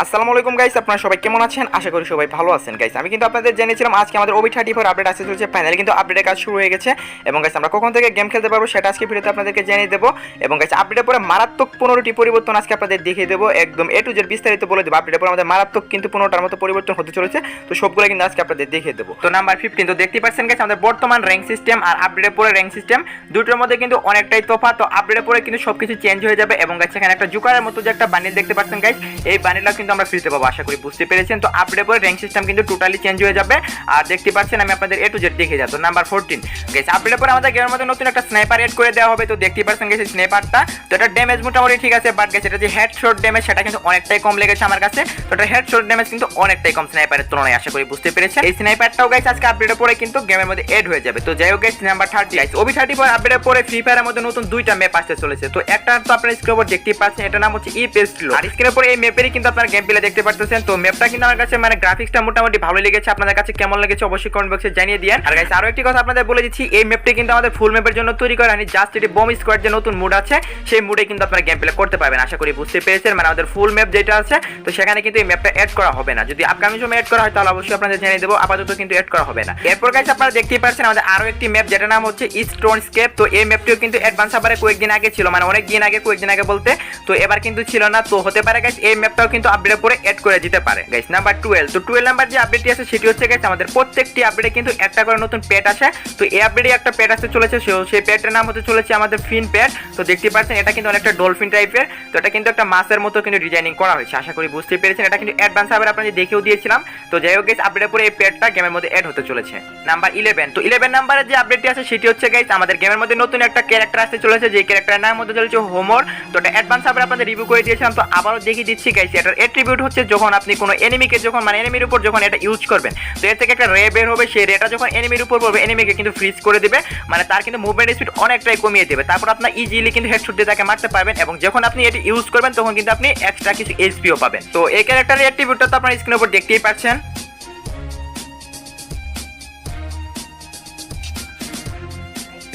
আসসালামু আলাইকুম গাইস, আপনারা সবাই কেমন আছেন? আশা করি সবাই ভালো আছেন গাইস। আমি কিন্তু আপনাদের জেনেছিলাম আজকে আমাদের Ob34 আপডেট আসতে চলেছে, ফাইনালি কিন্তু আপডেটের কাজ শুরু হয়ে গেছে এবং গাইস আমরা কখন থেকে গেম খেলতে পারবো সেটা আজকে ভিডিওতে আপনাদেরকে জানিয়ে দেবো। এবং গাইস আপডেটের পরে মারাত্মক 15টি পরিবর্তন আজকে আপনাদের দেখিয়ে দেবো, একদম এ টু জেড বিস্তারিত বলে দেবো। আপডেটের পরে আমাদের মারাত্মক কিন্তু 15টার মতো পরিবর্তন হতে চলেছে, তো সবগুলো কিন্তু আজকে আপনাদের দেখিয়ে দেবো। তো নাম্বার 15 তো দেখতে পাচ্ছেন গাইস, আমাদের বর্তমান র্যাঙ্ক সিস্টেম আর আপডেটের পরে র্যাঙ্ক সিস্টেম দুটোর মধ্যে কিন্তু অনেকটাই তফাৎ। তো আপডেটের পরে কিন্তু সবকিছু চেঞ্জ হয়ে যাবে এবং গাইস এখানে একটা জুকারের মতো যে একটা বান্ডিল দেখতে পাচ্ছেন গাইস, এই বান্ডিলটা কিন্তু আমরা ফ্রিতে পাবো, আশা করি বুঝতে পেরেছেন। তো আপডেটের পরে র্যাঙ্ক সিস্টেম কিন্তু টোটালি চেঞ্জ হয়ে যাবে আর দেখতে পাচ্ছেন আমি আপনাদের এ টু জেড দেখে যাব। তো নাম্বার 14 গাইস, আপডেটের পরে আমাদের গেমের মধ্যে নতুন একটা স্নাইপার এড করে দেওয়া হবে। তো দেখতে পাচ্ছেন গাইস স্নাইপারটা, তো এটা ড্যামেজ মোটামুটি ঠিক আছে, বাট গাইস এটা যে হেডশট ড্যামেজ সেটা কিন্তু অনেকটাই কম লেগেছে আমার কাছে। তো এটা হেডশট ড্যামেজ কিন্তু অনেকটাই কম স্নাইপারের তুলনায়, আশা করি বুঝতে পেরেছেন। এই স্নাইপারটাও গাইস আজকে আপডেটের পরে কিন্তু গেমের মধ্যে এড হয়ে যাবে। তো যাই হোক গাইস, নাম্বার 30 গাইস, Ob34 আপডেটের পরে ফ্রি ফায়ারের মধ্যে নতুন দুইটা ম্যাপ আসতে চলেছে। তো একটা তো আপনারা স্ক্রিনের উপর দেখতেই পাচ্ছেন, এটার নাম হচ্ছে ইপেস্টলো, আর স্ক্রিনের উপরে এই ম্যাপেরই কিন্তু আপনারা গেম প্লে দেখতে পাচ্ছেন। তো ম্যাপটা কিন্তু আমার কাছে মানে গ্রাফিক্সটা মোটামুটি ভালো লেগেছে, আপনাদের কাছে কেমন লেগেছে অবশ্যই কমেন্ট বক্সে জানিয়ে দিন। আর গাইস আরো একটি কথা আপনাদের বলে দিচ্ছি, এই ম্যাপটি কিন্তু আমাদের ফুল ম্যাপের জন্য তৈরি করা হয়নি, জাস্ট এটি বম স্কোয়াড যে নতুন মুড আছে সেই মুডে কিন্তু আপনারা গেম প্লে করতে পারবেন, আশা করি বুঝতে পেরেছেন। মানে আমাদের ফুল ম্যাপ যেটা আছে তো সেখানে কিন্তু এই ম্যাপটা এড করা হবে না, যদি আপকামিং সময় এড করা হয় তাহলে অবশ্যই আপনাদের জানিয়ে দেবো, আপাতত কিন্তু এড করা হবে না। এরপর গাইস আপনারা দেখতেই পাচ্ছেন আমাদের আরো একটি ম্যাপ যেটার নাম হচ্ছে স্টোন স্কেপ। তো এই ম্যাপটিও কিন্তু অ্যাডভান্স সার্ভারে কয়েকদিন আগে ছিল, মানে অনেক দিন আগে, কয়েকদিন আগে বলতে তো এবার কিন্তু ছিল না। তো হতে পারে গাইস এই ম্যাপটাও কিন্তু আপডেটের পরে এড করে দিতে পারে। গাইস নাম্বার 12, তো 12 নাম্বার যে আপডেটটি আছে সেটি হচ্ছে গাইস আমাদের প্রত্যেকটি আপডেটে কিন্তু একটা করে নতুন পেট আসে। তো এই আপডেটে একটা পেট আসতে চলেছে, সেই পেটের নাম হতে চলেছে আমাদের ফিন পেট। তো দেখতে পাচ্ছেন এটা কিন্তু অনেকটা ডলফিন টাইপের, তো এটা কিন্তু একটা মাছের মতো কিন্তু ডিজাইনিং করা হয়েছে, আশা করি বুঝতে পেরেছেন। এটা কিন্তু অ্যাডভান্স সার্ভারে আপনাদের দেখিয়েও দিয়েছিলাম। তো যাই হোক গাইস আপডেটের পরে এই পেটটা গেমের মধ্যে এড হতে চলেছে। নাম্বার 11, তো 11 নাম্বারের যে আপডেটটি আছে সেটি হচ্ছে গাইস আমাদের গেমের মধ্যে নতুন একটা ক্যারেক্টার আসতে চলেছে, যে ক্যারেক্টারের নাম হতে চলেছে হোমর। তো এটা অ্যাডভান্স সার্ভারে আপনাদের রিভিউ করে দিয়েছিলাম, তো আবারও দেখিয়ে দিচ্ছি গাইস। এটার অ্যাট্রিবিউট হচ্ছে যখন আপনি কোনো এনিমিকে যখন মানে এনিমির উপর যখন এটা ইউজ করবেন, তো এর থেকে একটা রে বের হবে, সেই রেটা যখন এনিমির উপর পড়বে এনিমিকে কিন্তু ফ্রিজ করে দিবে, মানে তার কিন্তু মুভমেন্ট স্পিড অনেকটাই কমিয়ে দেবে। তারপর আপনার ইজিলি কিন্তু হেডশট দিয়ে তাকে মারতে পারবেন এবং যখন আপনি এটি ইউজ করবেন তখন কিন্তু আপনি এক্সট্রা কিছু এইচপিও পাবেন। তো এই ক্যারেক্টারের অ্যাট্রিবিউটটা তো আপনার স্ক্রিনের উপর দেখতেই পাচ্ছেন।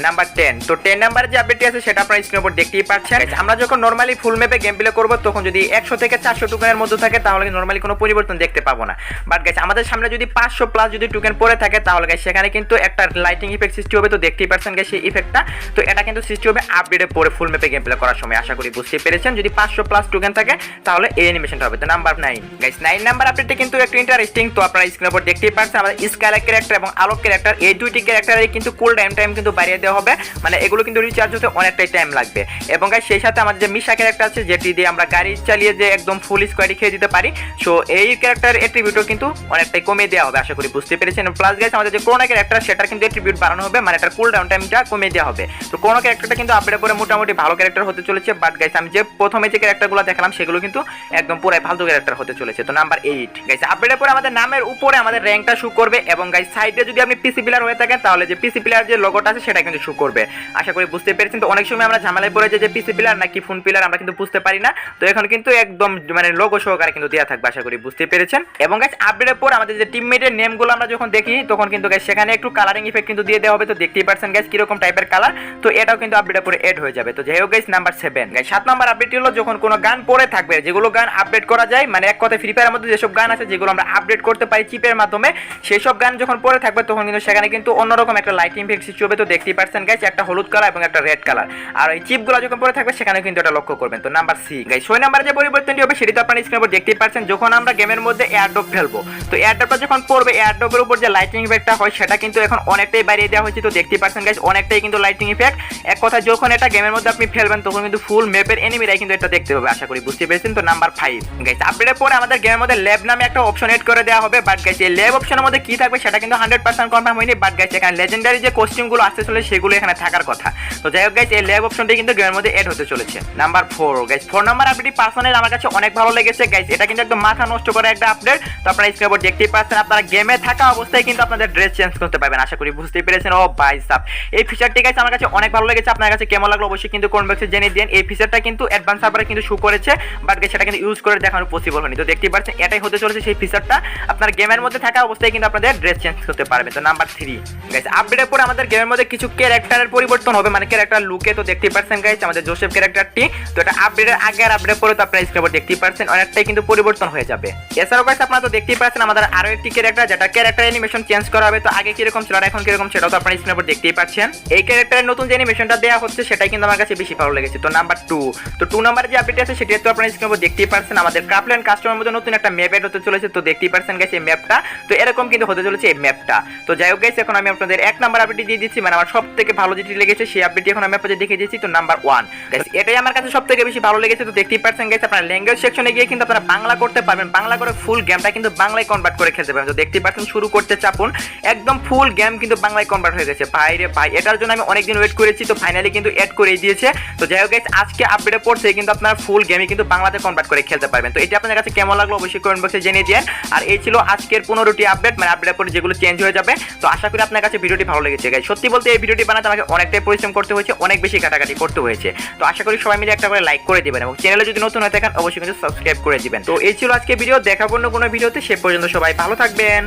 নাম্বার 10, তো 10 নাম্বার যে আপডেটটি আছে সেটা আপনারা স্ক্রিনের উপর দেখতেই পাচ্ছেন। আমরা যখন নরমালি ফুল ম্যাপে গেম প্লে করব তখন যদি 100 থেকে 400 টোকেনের মধ্যে থাকে তাহলে নরমালি কোনো পরিবর্তন দেখতে পাবো না, বাট গাইস আমাদের সামনে যদি 500 প্লাস যদি টোকেন পড়ে থাকে তাহলে গাইস সেখানে কিন্তু একটা লাইটিং ইফেক্ট সৃষ্টি হবে। তো দেখতেই পাচ্ছেন গাইস সেই ইফেক্টটা, তো এটা কিন্তু সৃষ্টি হবে আপডেটের পরে ফুল ম্যাপে গেম প্লে করার সময়, আশা করি বুঝতে পেরেছেন। যদি 500 প্লাস টোকেন থাকে তাহলে এই অ্যানিমেশনটা হবে। তো নাম্বার 9 গাইস, 9 নাম্বার আপডেটটি কিন্তু একটু ইন্টারেস্টিং। তো আপনারা স্ক্রিনের উপর দেখতেই পাচ্ছেন আমাদের স্কাইলাইট ক্যারেক্টার এবং আলোক ক্যারেক্টার এই দুইটি ক্যারেক্টারের কিন্তু কুল টাইম কিন্তু বাড়িয়ে দেওয়া হবে, মানে এগুলো কিন্তু রিচার্জ হতে অনেকটাই টাইম লাগবে। এবং গাইস সেই সাথে আমাদের যে মিশা ক্যারেক্টার আছে যেটি দিয়ে আমরা গাড়ি চালিয়ে যে একদম ফুল স্কোয়াডি খেয়ে দিতে পারি, সো এই ক্যারেক্টার অ্যাট্রিবিউটও কিন্তু অনেকটাই কমিয়ে দেওয়া হবে, আশা করি বুঝতে পেরেছেন। প্লাস গাইস আমাদের যে কোরোনা ক্যারেক্টার সেটার কিন্তু অ্যাট্রিবিউট বাড়ানো হবে, মানে এটার কুল ডাউন টাইমটা কমিয়ে দেওয়া হবে। তো কোরোনা ক্যারেক্টারটা কিন্তু আপডেটের পরে মোটামুটি ভালো ক্যারেক্টার হতে চলেছে, বাট গাইস আমি যে প্রথমে যে ক্যারেক্টারগুলো দেখালাম সেগুলো কিন্তু একদম পুরাই ফালতু ক্যারেক্টার হতে চলেছে। তো নাম্বার 8 গাইস, আপডেটের পরে আমাদের নামের উপরে আমাদের র্যাঙ্কটা শো করবে এবং গাইস সাইডে যদি আপনি পিসি প্লেয়ার হয়ে থাকেন তাহলে যে পিসি প্লেয়ার যে লোগোটা আছে সেটা কিন্তু শো করবে, আশা করি বুঝতে পেরেছেন। তো অনেক সময় আমরা ঝামেলায় পড়ে যে পিসি প্লেয়ার নাকি ফোন প্লেয়ার আমরা কিন্তু বুঝতে পারি না, তো এখন কিন্তু একদম মানে লোগো সহকারে কিন্তু দেওয়া থাকবে, আশা করি বুঝতে পেরেছেন। এবং গাইস আপডেটের পর আমাদের যে টিমমেটের নেমগুলো আমরা যখন দেখি তখন কিন্তু গাইস সেখানে একটু কালারিং ইফেক্ট কিন্তু দিয়ে দেওয়া হবে। তো দেখতেই পাচ্ছেন গাইস কিরকম টাইপের কালার, তো এটাও কিন্তু আপডেটের পরে এড হয়ে যাবে। তো যাই হোক গাইস নাম্বার 7 গাইস, 7 নাম্বার আপডেটটি হলো যখন কোনো গান পড়ে থাকবে, যেগুলো গান আপডেট করা যায়, মানে এক কথায় ফ্রি ফায়ারের মধ্যে যেসব গান আছে যেগুলো আমরা আপডেট করতে পারি চিপের মাধ্যমে, সেই সব গান যখন পড়ে থাকবে তখন কিন্তু সেখানে কিন্তু অন্যরকম একটা লাইটিং ইফেক্ট সৃষ্টি হবে। তো দেখতেই পাচ্ছেন গাইস একটা হলুদ কালার এবং একটা রেড কালার, আর এই চিপগুলো যখন পড়ে থাকবে সেখানে কিন্তু এটা লক্ষ্য করবেন। তো নাম্বার 6 গাইস, 6 নাম্বারে যে পরিবর্তনটি হবে সেটি তো আপনারা স্ক্রিনের উপর দেখতেই পাচ্ছেন। যখন আমরা গেমের মধ্যে এয়ারড্রপ ফেলবো, তো এয়ারড্রপটা যখন পড়বে এয়ারড্রপের উপর যে লাইটিং ইফেক্টটা হয় সেটা কিন্তু এখন অনেকটাই বাড়িয়ে দেওয়া হয়েছে। তো দেখতেই পাচ্ছেন গাইস অনেকটাই কিন্তু লাইটিং ইফেক্ট, এক কথা যখন এটা গেমের মধ্যে আপনি ফেলবেন তখন কিন্তু ফুল ম্যাপের এনিমিরাই কিন্তু এটা দেখতে হবে, আশা করি বুঝতে পেরেছেন। তো নাম্বার 5 গাইস, আপডেটের পরে আমাদের গেমের মধ্যে ল্যাব নামে একটা অপশন এড করে দেওয়া হবে, বাট গাইস এই ল্যাব অপশনের মধ্যে কি থাকবে সেটা কিন্তু 100% কনফার্ম হয়নি, বাট গাইস এখানে লেজেন্ডারি যে কস্টিউমগুলো আসতে চলে সেগুলো এখানে থাকার কথা। তো যাই হোক গাইস এই ল্যাব অপশনটি কিন্তু গেমের মধ্যে এড হতে চলেছে। নাম্বার 4 গাইস, 4 নাম্বার আপডেটটি পার্সোনালি আমার কাছে অনেক ভালো লেগেছে গাইস, এটা কিন্তু একদম মাথা নষ্ট করে একটা আপডেট। তো আপনারা স্ক্রিনের উপর দেখতেই পাচ্ছেন আপনারা গেমে থাকা অবস্থায় কিন্তু আপনাদের ড্রেস চেঞ্জ করতে পারবেন, আশা করি বুঝতে পেরেছেন। ও ভাই সাব, এই ফিচারটি গাইস আমার কাছে অনেক ভালো লেগেছে, আপনার কাছে কেমন লাগলো অবশ্যই কিন্তু কমেন্ট বক্সে জানিয়ে দিন। এই ফিচারটা কিন্তু অ্যাডভান্স সার্ভারে কিন্তু শো করেছে, বাট গাইস সেটা কিন্তু ইউজ করে দেখানো পসিবল হয়নি। তো দেখতেই পাচ্ছেন এটাই হতে চলেছে সেই ফিচারটা, আপনার গেমের মধ্যে থাকা অবস্থায় কিন্তু আপনাদের ড্রেস চেঞ্জ করতে পারবেন। তো নাম্বার 3 গাইস, আপডেটের পরে আমাদের গেমের মধ্যে কিছু ক্যারেক্টারের পরিবর্তন হবে, মানে ক্যারেক্টার লুকে তো দেখতেই পাচ্ছেন গাইস আমাদের জোসেফ ক্যারেক্টারটি। তো এটা আপডেটের আগে আর আপডেট পরে তো আপনারা স্ক্রিনে দেখতেই পাচ্ছেন অনেকটাই কিন্তু পরিবর্তন হয়ে যাবে। এছাড়াও গাইস আপনারা তো দেখতেই পাচ্ছেন আমাদের আরো একটি ক্যারেক্টার, যেটা ক্যারেক্টার অ্যানিমেশন চেঞ্জ করা হবে। তো আগে কিরকম ছিল আর এখন কিরকম সেটাও তো আপনারা স্ক্রিনে দেখতেই পাচ্ছেন। এই ক্যারেক্টারের নতুন যে অ্যানিমেশনটা দেওয়া হচ্ছে সেটাই কিন্তু আমার কাছে বেশি ভালো লেগেছে। তো নাম্বার 2, তো 2 নাম্বারে যে আপডেট আছে সেটা তো আপনারা স্ক্রিনে দেখতেই পাচ্ছেন আমাদের ক্রাফটল্যান্ড কাস্টমার মধ্যে নতুন একটা ম্যাপ এড হতে চলেছে। তো দেখতেই পাচ্ছেন গাইস এই ম্যাপটা, তো এরকম কিন্তু হতে চলেছে এই ম্যাপটা। তো যাই হোক গাইস এখন আমি আপনাদের 1 নাম্বার আপডেট দিয়ে দিচ্ছি, মানে আমার সবথেকে ভালো যেটি লেগেছে সেই আপডেটটি এখন আমি আপনাদের দেখিয়ে দিচ্ছি। তো নাম্বার 1 গাইস এটাই আমার কাছে সবথেকে বেশি ভালো লেগেছে। তো দেখতেই পাচ্ছেন গাইস আপনারা ল্যাঙ্গুয়েজ সেকশনে গিয়ে কিন্তু আপনারা বাংলা করতে পারবেন, বাংলা করে ফুল গেমটা কিন্তু বাংলায় কনভার্ট করে খেলতে পারবেন। তো দেখতেই পাচ্ছেন শুরু করতে চাপুন, একদম ফুল গেম কিন্তু বাংলায় কনভার্ট হয়ে গেছে। ভাই রে ভাই, এটার জন্য আমি অনেকদিন ওয়েট করেছি, তো ফাইনালি কিন্তু অ্যাড করে দিয়েছে। তো যাই হোক গাইস আজকে আপডেটে পড়ছে কিন্তু আপনারা ফুল গেমই কিন্তু বাংলাতে কনভার্ট করে খেলতে পারবেন। তো এটা আপনাদের কাছে কেমন লাগলো অবশ্যই কমেন্ট বক্সে জানিয়ে দিন। আর এই ছিল আজকের 15টি আপডেট, মানে আপডেটের পরে যেগুলো চেঞ্জ হয়ে যাবে। তো আশা করি আপনার কাছে ভিডিওটি ভালো লেগেছে গাইস। সত্যি বলতে এই ভিডিওটি বানাতে আমাকে অনেকটাই পরিশ্রম করতে হয়েছে, অনেক বেশি কাটাকাটি করতে হয়েছে। তো আশা করি সবাই মিলে একটা করে লাইক করে দিবেন এবং চ্যানেলে যদি নতুন হয়ে থাকেন অবশ্যই কিন্তু সাবস্ক্রাইব করে দিবেন। তো এই ছিল আজকে ভিডিও, দেখাবো অন্য কোনো ভিডিওতে। সে পর্যন্ত সবাই ভালো থাকবেন।